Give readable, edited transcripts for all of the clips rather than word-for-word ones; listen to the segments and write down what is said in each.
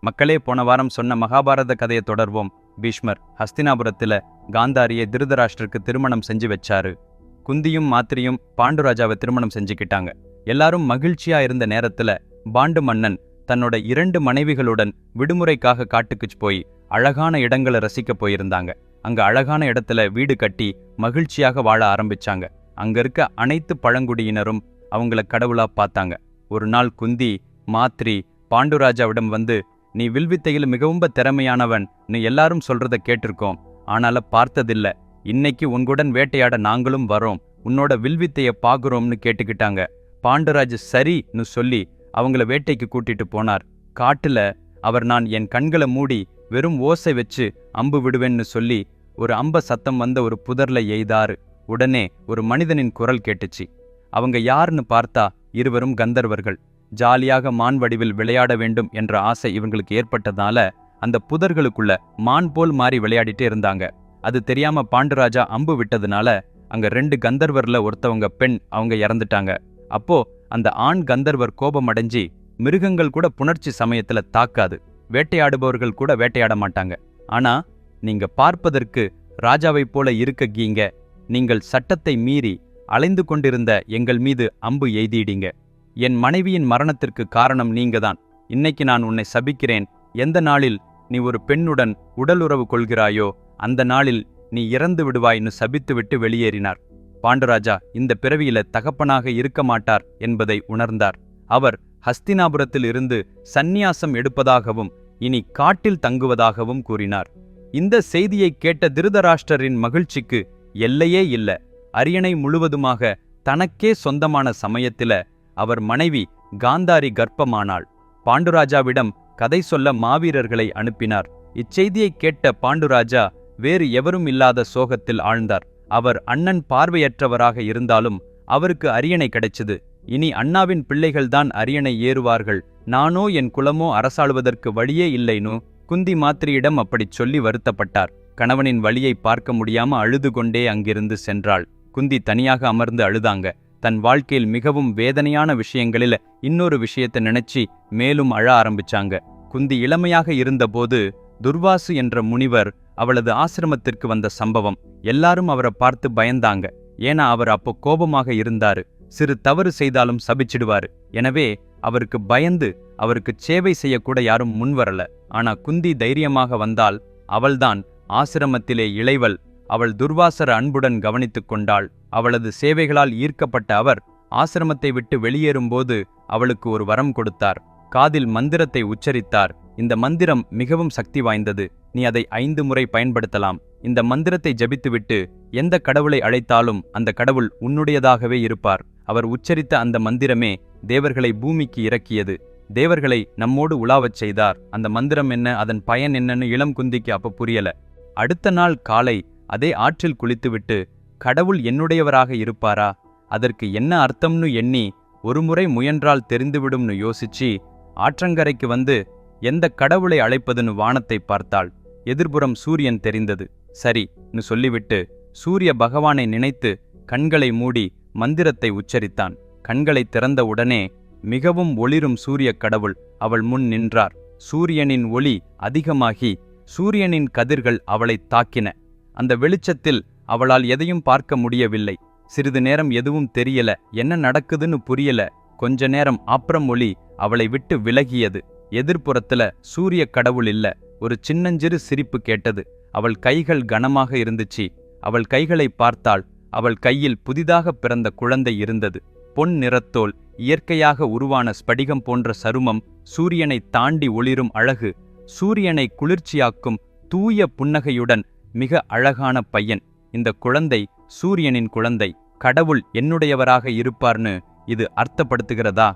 மக்களே, போன வாரம் சொன்ன மகாபாரத கதையை தொடர்வோம். பீஷ்மர் ஹஸ்தினாபுரத்துல காந்தாரியை திருதராஷ்டிரருக்கு திருமணம் செஞ்சு வச்சாரு. குந்தியும் மாத்திரியும் பாண்டுராஜாவை திருமணம் செஞ்சுக்கிட்டாங்க. எல்லாரும் மகிழ்ச்சியா இருந்த நேரத்துல பாண்டு மன்னன் தன்னோட 2 மனைவிகளுடன் விடுமுறைக்காக காட்டுக்குச் போய் அழகான இடங்களை ரசிக்க போயிருந்தாங்க. அங்க அழகான இடத்துல வீடு கட்டி மகிழ்ச்சியாக வாழ ஆரம்பிச்சாங்க. அங்க இருக்க அனைத்து பழங்குடியினரும் அவங்கள கடவுளா பார்த்தாங்க. ஒரு நாள் குந்தி மாத்ரி பாண்டுராஜாவிடம் வந்து, நீ வில்வித்தையில் மிகவும் திறமையானவன், நீ எல்லாரும் சொல்றத கேட்டிருக்கோம், ஆனால பார்த்ததில்ல. இன்னைக்கு உன்குடன் வேட்டையாட நாங்களும் வரோம், உன்னோட வில்வித்தைய பாக்குறோம்னு கேட்டுக்கிட்டாங்க. பாண்டுராஜ் சரின்னு சொல்லி அவங்கள வேட்டைக்கு கூட்டிட்டு போனார். காட்டுல அவர், நான் என் கண்களை மூடி வெறும் ஓசை வச்சு அம்பு விடுவேன்னு சொல்லி ஒரு அம்ப சத்தம் வந்த ஒரு புதர்ல எய்தாரு. உடனே ஒரு மனிதனின் குரல் கேட்டுச்சு. அவங்க யாருன்னு பார்த்தா இருவரும் கந்தர்வர்கள். ஜாலியாக மான் வடிவில் விளையாட வேண்டும் என்ற ஆசை இவங்களுக்கு ஏற்பட்டதால அந்த புதர்களுக்குள்ள மான் போல் மாறி விளையாடிட்டே இருந்தாங்க. அது தெரியாம பாண்டுராஜா அம்பு விட்டதுனால அங்க 2 கந்தர்வர்ல ஒருத்தவங்க பெண், அவங்க இறந்துட்டாங்க. அப்போ அந்த ஆண் கந்தர்வர் கோபம் அடைஞ்சி, மிருகங்கள் கூட புணர்ச்சி சமயத்துல தாக்காது, வேட்டையாடுபவர்கள் கூட வேட்டையாட மாட்டாங்க, ஆனா நீங்க பார்ப்பதற்கு ராஜாவை போல இருக்கீங்க, நீங்கள் சட்டத்தை மீறி அலைந்து கொண்டிருந்த எங்கள் மீது அம்பு எய்திடீங்க. என் மனைவியின் மரணத்திற்கு காரணம் நீங்கதான். இன்னைக்கு நான் உன்னை சபிக்கிறேன். எந்த நாளில் நீ ஒரு பெண்ணுடன் உடலுறவு கொள்கிறாயோ அந்த நாளில் நீ இறந்து விடுவாய்னு சபித்துவிட்டு வெளியேறினார். பாண்டுராஜா இந்த பிறவியில தகப்பனாக இருக்க மாட்டார் என்பதை உணர்ந்தார். அவர் ஹஸ்தினாபுரத்தில் இருந்து சந்நியாசம் எடுப்பதாகவும் இனி காட்டில் தங்குவதாகவும் கூறினார். இந்த செய்தியை கேட்ட திருதராஷ்டிரரின் மகிழ்ச்சிக்கு எல்லையே இல்ல. அரியணை முழுவதுமாக தனக்கே சொந்தமான சமயத்தில அவர் மனைவி காந்தாரி கர்ப்பமானாள். பாண்டுராஜாவிடம் கதை சொல்ல மாவீரர்களை அனுப்பினார். இச்செய்தியை கேட்ட பாண்டுராஜா வேறு எவரும் இல்லாத சோகத்தில் ஆழ்ந்தார். அவர் அண்ணன் பார்வையற்றவராக இருந்தாலும் அவருக்கு அரியணை கிடைச்சது. இனி அண்ணாவின் பிள்ளைகள்தான் அரியணை ஏறுவார்கள், நானோ என் குலமோ அரசாளுவதற்கு வழியே இல்லைனோ. குந்தி மாத்திரியிடம் அப்படிச் சொல்லி வருத்தப்பட்டார். கணவனின் வழியை பார்க்க முடியாம அழுது கொண்டே அங்கிருந்து சென்றாள். குந்தி தனியாக அமர்ந்து அழுதாங்க. தன் வாழ்க்கையில் மிகவும் வேதனையான விஷயங்களில் இன்னொரு விஷயத்தை நினைச்சி மேலும் அழ ஆரம்பிச்சாங்க. குந்தி இளமையாக இருந்தபோது துர்வாசு என்ற முனிவர் அவளது ஆசிரமத்திற்கு வந்த சம்பவம். எல்லாரும் அவரை பார்த்து பயந்தாங்க. ஏன்னா அவர் அப்போ கோபமாக இருந்தாரு. சிறு தவறு செய்தாலும் சபிச்சிடுவாரு. எனவே அவருக்கு பயந்து அவருக்கு சேவை செய்யக்கூட யாரும் முன்வரல. ஆனா குந்தி தைரியமாக வந்தால் அவள்தான் ஆசிரமத்திலே இளைவள். அவள் துர்வாசர அன்புடன் கவனித்துக் கொண்டாள். அவளது சேவைகளால் ஈர்க்கப்பட்ட அவர் ஆசிரமத்தை விட்டு வெளியேறும்போது அவளுக்கு ஒரு வரம் கொடுத்தார். காதில் மந்திரத்தை உச்சரித்தார். இந்த மந்திரம் மிகவும் சக்தி வாய்ந்தது, நீ அதை 5 முறை பயன்படுத்தலாம். இந்த மந்திரத்தை ஜபித்துவிட்டு எந்த கடவுளை அழைத்தாலும் அந்த கடவுள் உன்னுடையதாகவே இருப்பார். அவர் உச்சரித்த அந்த மந்திரமே தேவர்களை பூமிக்கு இறக்கியது, தேவர்களை நம்மோடு உலாவச் செய்தார். அந்த மந்திரம் என்ன, அதன் பயன் என்னன்னு இளம் குந்திக்கு அப்ப புரியல. அடுத்த நாள் காலை அதே ஆற்றில் குளித்துவிட்டு, கடவுள் என்னுடையவராக இருப்பாரா, அதற்கு என்ன அர்த்தம்னு எண்ணி ஒருமுறை முயன்றால் தெரிந்துவிடும்னு யோசிச்சு ஆற்றங்கரைக்கு வந்து எந்த கடவுளை அழைப்பதுன்னு வானத்தை பார்த்தாள். எதிர்புறம் சூரியன் தெரிந்தது. சரின்னு சொல்லிவிட்டு சூரிய பகவானை நினைத்து கண்களை மூடி மந்திரத்தை உச்சரித்தான். கண்களை திறந்த உடனே மிகவும் ஒளிரும் சூரிய கடவுள் அவள் முன் நின்றார். சூரியனின் ஒளி அதிகமாகி சூரியனின் கதிர்கள் அவளை தாக்கின. அந்த வெளிச்சத்தில் அவளால் எதையும் பார்க்க முடியவில்லை. சிறிது நேரம் எதுவும் தெரியல, என்ன நடக்குதுன்னு புரியல. கொஞ்ச நேரம் அப்புறம் ஒளி அவளை விட்டு விலகியது. எதிர்ப்புறத்துல சூரிய கடவுள் இல்ல. ஒரு சின்னஞ்சிறு சிரிப்பு கேட்டது. அவள் கைகள் கனமாக இருந்துச்சு. அவள் கைகளை பார்த்தாள். அவள் கையில் புதிதாக பிறந்த குழந்தை இருந்தது. பொன் நிறத்தோல், இயற்கையாக உருவான ஸ்படிகம் போன்ற சருமம், சூரியனை தாண்டி ஒளிரும் அழகு, சூரியனை குளிர்ச்சியாக்கும் தூய புன்னகையுடன் மிக அழகான பையன். இந்த குழந்தை சூரியனின் குழந்தை. கடவுள் என்னுடையவராக இருப்பார்னு இது அர்த்தப்படுத்துகிறதா?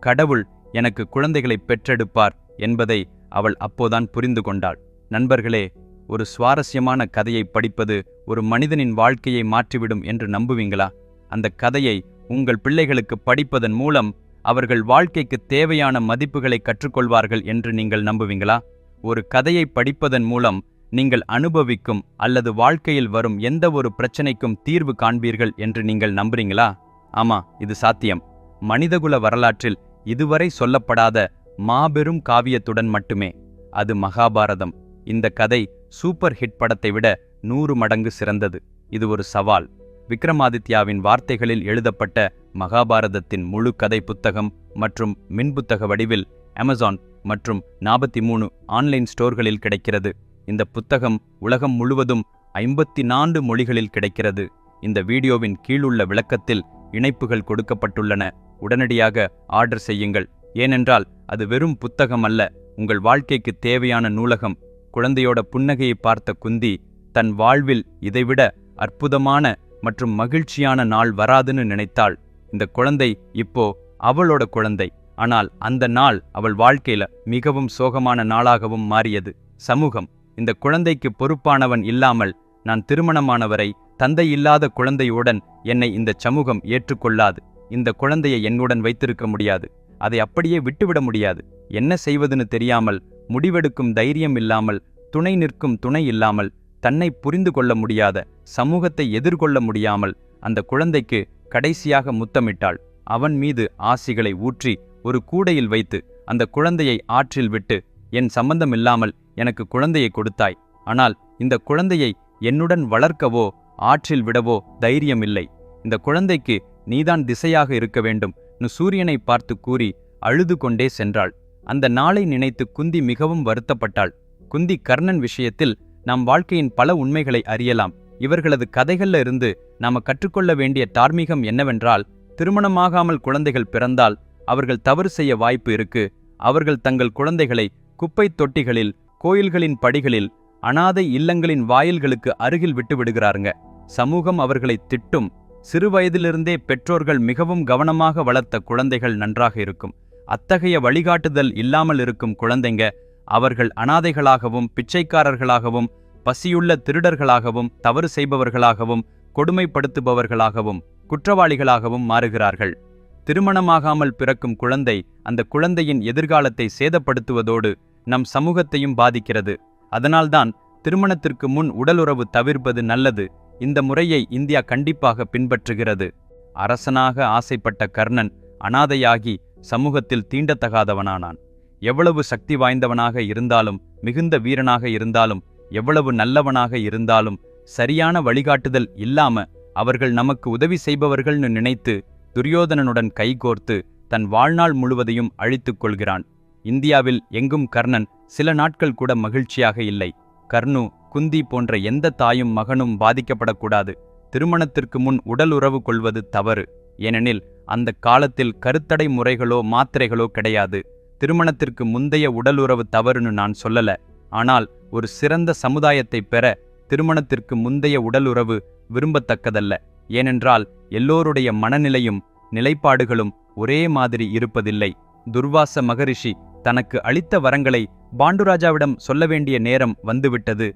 கடவுள் எனக்கு குழந்தைகளை பெற்றெடுப்பார் என்பதை அவள் அப்போதான் புரிந்து கொண்டாள். நண்பர்களே, ஒரு சுவாரஸ்யமான கதையை படிப்பது ஒரு மனிதனின் வாழ்க்கையை மாற்றிவிடும் என்று நம்புவீங்களா? அந்த கதையை உங்கள் பிள்ளைகளுக்கு படிப்பதன் மூலம் அவர்கள் வாழ்க்கைக்கு தேவையான மதிப்புகளை கற்றுக்கொள்வார்கள் என்று நீங்கள் நம்புவீங்களா? ஒரு கதையை படிப்பதன் மூலம் நீங்கள் அனுபவிக்கும் அல்லது வாழ்க்கையில் வரும் எந்த ஒரு பிரச்சனைக்கும் தீர்வு காண்பீர்கள் என்று நீங்கள் நம்புறீங்களா? ஆமா, இது சாத்தியம். மனிதகுல வரலாற்றில் இதுவரை சொல்லப்படாத மாபெரும் காவியத்துடன் மட்டுமே. அது மகாபாரதம். இந்த கதை சூப்பர் ஹிட் படத்தை விட 100 மடங்கு சிறந்தது. இது ஒரு சவால். விக்ரமாதித்யாவின் வார்த்தைகளில் எழுதப்பட்ட மகாபாரதத்தின் முழு கதை புத்தகம் மற்றும் மின்புத்தக வடிவில் அமேசான் மற்றும் 43 ஆன்லைன் ஸ்டோர்களில் கிடைக்கிறது. இந்த புத்தகம் உலகம் முழுவதும் 54 மொழிகளில் கிடைக்கிறது. இந்த வீடியோவின் கீழுள்ள விளக்கத்தில் இணைப்புகள் கொடுக்கப்பட்டுள்ளன. உடனடியாக ஆர்டர் செய்யுங்கள். ஏனென்றால் அது வெறும் புத்தகம் அல்ல, உங்கள் வாழ்க்கைக்கு தேவையான நூலகம். குழந்தையோட புன்னகையை பார்த்த குந்தி தன் வாழ்வில் இதைவிட அற்புதமான மற்றும் மகிழ்ச்சியான நாள் வராதுன்னு நினைத்தாள். இந்த குழந்தை இப்போ அவளோட குழந்தை. ஆனால் அந்த நாள் அவள் வாழ்க்கையில மிகவும் சோகமான நாளாகவும் மாறியது. சமூகம் இந்த குழந்தைக்கு பொறுப்பானவன் இல்லாமல் நான் திருமணமானவரை தந்தை இல்லாத குழந்தையுடன் என்னை இந்த சமூகம் ஏற்றுக்கொள்ளாது. இந்த குழந்தையை என்னுடன் வைத்திருக்க முடியாது. அதை அப்படியே விட்டுவிட முடியாது. என்ன செய்வதுன்னு தெரியாமல், முடிவெடுக்கும் தைரியம் இல்லாமல், துணை நிற்கும் துணை இல்லாமல், தன்னை புரிந்து கொள்ள முடியாத சமூகத்தை எதிர்கொள்ள முடியாமல் அந்த குழந்தைக்கு கடைசியாக முத்தமிட்டாள். அவன் மீது ஆசிகளை ஊற்றி ஒரு கூடையில் வைத்து அந்த குழந்தையை ஆற்றில் விட்டு, என் சம்பந்தமில்லாமல் எனக்கு குழந்தையை கொடுத்தாய். ஆனால் இந்த குழந்தையை என்னுடன் வளர்க்கவோ ஆற்றில் விடவோ தைரியமில்லை. இந்த குழந்தைக்கு நீதான் திசையாக இருக்க வேண்டும் சூரியனை பார்த்து கூறி அழுது கொண்டே சென்றாள். அந்த நாளை நினைத்து குந்தி மிகவும் வருத்தப்பட்டாள். குந்தி கர்ணன் விஷயத்தில் நாம் வாழ்க்கையின் பல உண்மைகளை அறியலாம். இவர்களது கதைகள்ல இருந்து நாம கற்றுக்கொள்ள வேண்டிய தார்மீகம் என்னவென்றால், திருமணமாகாமல் குழந்தைகள் பிறந்தால் அவர்கள் தவறு செய்ய வாய்ப்பு இருக்கு. அவர்கள் தங்கள் குழந்தைகளை குப்பை தொட்டிகளில், கோயில்களின் படிகளில், அனாதை இல்லங்களின் வாயில்களுக்கு அருகில் விட்டு விடுகிறாருங்க. சமூகம் அவர்களை திட்டும். சிறுவயதிலிருந்தே பெற்றோர்கள் மிகவும் கவனமாக வளர்த்த குழந்தைகள் நன்றாக இருக்கும். அத்தகைய வழிகாட்டுதல் இல்லாமல் இருக்கும் குழந்தைங்க அவர்கள் அனாதைகளாகவும், பிச்சைக்காரர்களாகவும், பசியுள்ள திருடர்களாகவும், தவறு செய்பவர்களாகவும், கொடுமைப்படுத்துபவர்களாகவும், குற்றவாளிகளாகவும் மாறுகிறார்கள். திருமணமாகாமல் பிறக்கும் குழந்தை அந்த குழந்தையின் எதிர்காலத்தை சேதப்படுத்துவதோடு நம் சமூகத்தையும் பாதிக்கிறது. அதனால்தான் திருமணத்திற்கு முன் உடலுறவு தவிர்ப்பது நல்லது. இந்த முறையை இந்தியா கண்டிப்பாக பின்பற்றுகிறது. அரசனாக ஆசைப்பட்ட கர்ணன் அனாதையாகி சமூகத்தில் தீண்டத்தகாதவனானான். எவ்வளவு சக்தி வாய்ந்தவனாக இருந்தாலும், மிகுந்த வீரனாக இருந்தாலும், எவ்வளவு நல்லவனாக இருந்தாலும், சரியான வழிகாட்டுதல் இல்லாம அவர்கள் நமக்கு உதவி செய்பவர்கள்னு நினைத்து துரியோதனனுடன் கைகோர்த்து தன் வாழ்நாள் முழுவதையும் அழித்துக் கொள்கிறான். இந்தியாவில் எங்கும் கர்ணன் சில நாட்கள் கூட மகிழ்ச்சியாக இல்லை. கர்ணு, குந்தி போன்ற எந்த தாயும் மகனும் பாதிக்கப்படக்கூடாது. திருமணத்திற்கு முன் உடல் உறவு கொள்வது தவறு. ஏனெனில் அந்த காலத்தில் கருத்தடை முறைகளோ மாத்திரைகளோ கிடையாது. திருமணத்திற்கு முந்தைய உடல் உறவு தவறுன்னு நான் சொல்லல. ஆனால் ஒரு சிறந்த சமுதாயத்தை பெற திருமணத்திற்கு முந்தைய உடல் உறவு விரும்பத்தக்கதல்ல. ஏனென்றால் எல்லோருடைய மனநிலையும் நிலைப்பாடுகளும் ஒரே மாதிரி இருப்பதில்லை. துர்வாச மகரிஷி தனக்கு அளித்த வரங்களை பாண்டுராஜாவிடம் சொல்ல வேண்டிய நேரம் வந்துவிட்டது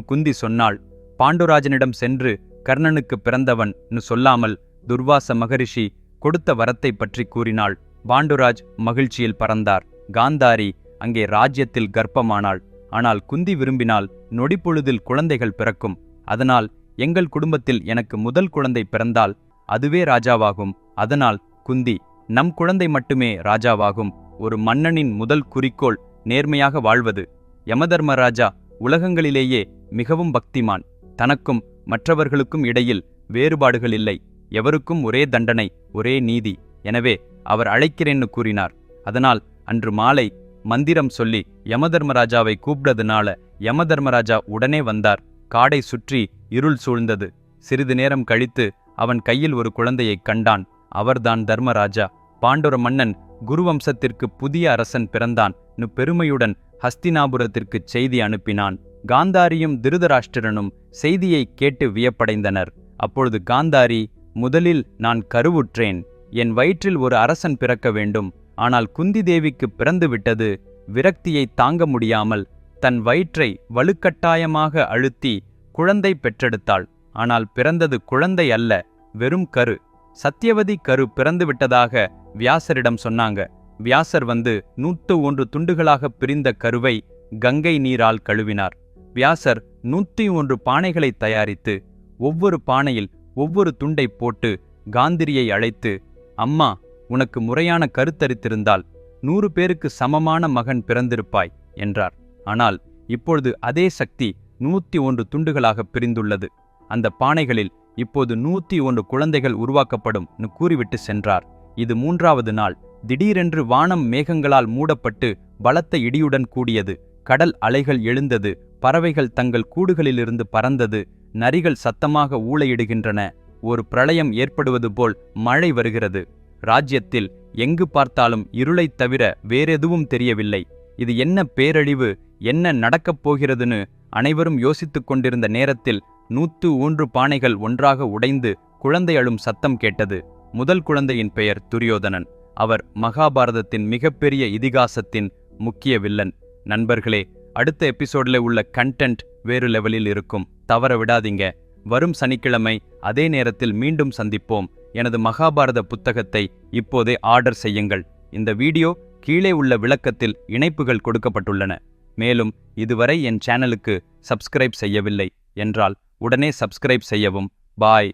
குந்தி சொன்னாள். பாண்டுராஜனிடம் சென்று கர்ணனுக்கு பிறந்தவன் சொல்லாமல் துர்வாச மகரிஷி கொடுத்த வரத்தை பற்றி கூறினாள். பாண்டுராஜ் மகிழ்ச்சியில் பறந்தார். காந்தாரி அங்கே ராஜ்யத்தில் கர்ப்பமானாள். ஆனால் குந்தி விரும்பினால் நொடிப்பொழுதில் குழந்தைகள் பிறக்கும். அதனால் எங்கள் குடும்பத்தில் எனக்கு முதல் குழந்தை பிறந்தால் அதுவே ராஜாவாகும். அதனால் குந்தி, நம் குழந்தை மட்டுமே ராஜாவாகும். ஒரு மன்னனின் முதல் குறிக்கோள் நேர்மையாக வாழ்வது. யமதர்மராஜா உலகங்களிலேயே மிகவும் பக்திமான். தனக்கும் மற்றவர்களுக்கும் இடையில் வேறுபாடுகள் இல்லை. எவருக்கும் ஒரே தண்டனை, ஒரே நீதி. எனவே அவர் அழைக்கிறேன்னு கூறினார். அதனால் அன்று மாலை மந்திரம் சொல்லி யமதர்மராஜாவை கூப்பிட்டதுனால யமதர்மராஜா உடனே வந்தார். காடை சுற்றி இருள் சூழ்ந்தது. சிறிது நேரம் கழித்து அவன் கையில் ஒரு குழந்தையை கண்டான். அவர்தான் தர்மராஜா. பாண்டுர மன்னன் குருவம்சத்திற்கு புதிய அரசன் பிறந்தான் பெருமையுடன் ஹஸ்தினாபுரத்திற்கு செய்தி அனுப்பினான். காந்தாரியும் திருதராஷ்டிரனும் செய்தியை கேட்டு வியப்படைந்தனர். அப்பொழுது காந்தாரி, முதலில் நான் கருவுற்றேன். என் வயிற்றில் ஒரு அரசன் பிறக்க வேண்டும். ஆனால் குந்தி தேவிக்கு பிறந்து விட்டது. விரக்தியை தாங்க முடியாமல் தன் வயிற்றை வலுக்கட்டாயமாக அழுத்தி குழந்தை பெற்றெடுத்தாள். ஆனால் பிறந்தது குழந்தை அல்ல, வெறும் கரு. சத்தியவதி கரு பிறந்து விட்டதாக வியாசரிடம் சொன்னாங்க. வியாசர் வந்து 101 துண்டுகளாக பிரிந்த கருவை கங்கை நீரால் கழுவினார். வியாசர் 101 பானைகளை தயாரித்து ஒவ்வொரு பானையில் ஒவ்வொரு துண்டை போட்டு காந்திரியை அழைத்து, அம்மா, உனக்கு முறையான கருத்தரித்திருந்தால் 100 பேருக்கு சமமான மகன் பிறந்திருப்பாய் என்றார். ஆனால் இப்பொழுது அதே சக்தி 101 துண்டுகளாக பிரிந்துள்ளது. அந்த பானைகளில் இப்போது 101 குழந்தைகள் உருவாக்கப்படும் கூறிவிட்டு சென்றார். இது 3வது நாள். திடீரென்று வானம் மேகங்களால் மூடப்பட்டு பலத்த இடியுடன் கூடியது. கடல் அலைகள் எழுந்தது. பறவைகள் தங்கள் கூடுகளிலிருந்து பறந்தது. நரிகள் சத்தமாக ஊளையிடுகின்றன. ஒரு பிரளயம் ஏற்படுவது போல் மழை வருகிறது. ராஜ்யத்தில் எங்கு பார்த்தாலும் இருளைத் தவிர வேறெதுவும் தெரியவில்லை. இது என்ன பேரழிவு, என்ன நடக்கப் போகிறதுன்னு அனைவரும் யோசித்துக் கொண்டிருந்த நேரத்தில் 101 பானைகள் ஒன்றாக உடைந்து குழந்தை அழும் சத்தம் கேட்டது. முதல் குழந்தையின் பெயர் துரியோதனன். அவர் மகாபாரதத்தின் மிகப்பெரிய இதிகாசத்தின் முக்கிய வில்லன். நண்பர்களே, அடுத்த எபிசோட்ல உள்ள கண்டென்ட் வேறு லெவலில் இருக்கும். தவற விடாதீங்க. வரும் சனிக்கிழமை அதே நேரத்தில் மீண்டும் சந்திப்போம். எனது மகாபாரத புத்தகத்தை இப்போதே ஆர்டர் செய்யுங்கள். இந்த வீடியோ கீழே உள்ள விளக்கத்தில் இணைப்புகள் கொடுக்கப்பட்டுள்ளன. மேலும் இதுவரை என் சேனலுக்கு சப்ஸ்கிரைப் செய்யவில்லை என்றால் உடனே சப்ஸ்கிரைப் செய்யவும். பாய்.